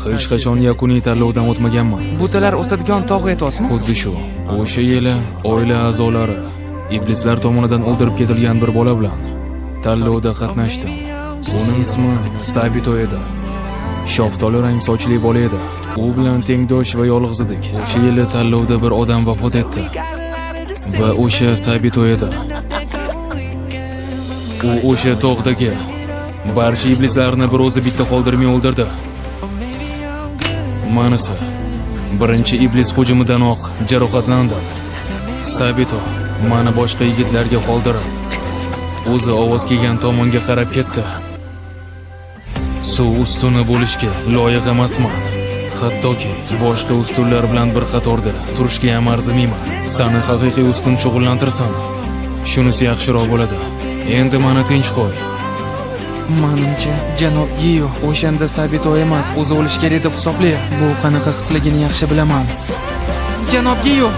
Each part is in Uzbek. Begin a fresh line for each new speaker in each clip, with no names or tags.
Hech qachon yakuniy tanlovdan o'tmaganman.
Butalar o'sadigan tog' aytosizmi?
Xuddi shu. O'sha yili oila a'zolari iblislar tomonidan o'ldirib ketilgan bir bola bilan tanlovda qatnashdim. Uning ismi Sabito edi. Shoftoli rang sochli bola edi. U bilan tengdosh va yolg'iz edik. O'sha yili tanlovda bir odam vafot etdi. Va o'sha Sabito edi. U o'sha tog'dagi barcha iblislarni bir o'zi bitta qoldirmay o'ldirdi. Manisi birinchi iblis hujumidanoq jarohatlandim. Sabito mani boshqa yigitlarga qoldirib, o'zi ovoz kelgan tomonga qarab ketdi. Suv ustuni bo'lishga loyiq emasman. Hattoki boshqa ustunlar bilan bir qatorda turishga ham arzimayman. Seni haqiqiy ustun shug'ullantirsam, shunisi yaxshiroq bo'ladi. Endi meni tinch qo'y.
Menimcha, janob Giyo o'shanda Sabito emas, o'zi o'lish kerak deb hisoblaydi. Bu qanaqa hisligini yaxshi bilaman. Janob Giyo.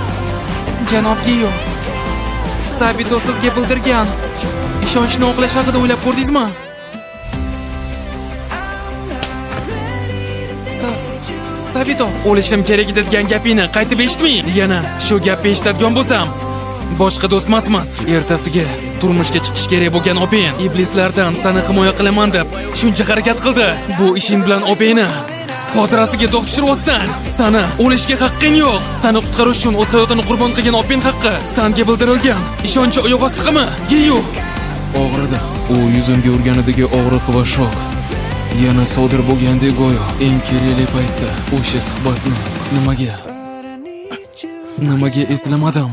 Janob Giyo. Sabito sizga bildirgan ishonchni oqlash haqida o'ylab ko'rdingizmi? Sabito, o'lishim kerak degan gapingni qaytib eshitmay, yana shu gapni eshitadigan bo'lsam, boshqa do'st emasmiz. Ertasiga turmushga chiqish kerak bo'lgan opang iblislardan seni himoya qilaman deb shuncha harakat qildi. Bu ishing bilan opangni xotirasiga dog' tushiryapsan. Seni o'lishga haqqing yo'q. Seni qutqarish uchun o'z hayotini qurbon qilgan opang haqqi senga bildirilgan ishonchi oyoq ostiqimi? Giyo.
Og'ridi. U yuzimga urganidagi og'riq va shok yana sodir bo'lgandek go'yo. Eng kerakli paytda o'sha suhbatni nimaga eslamadim?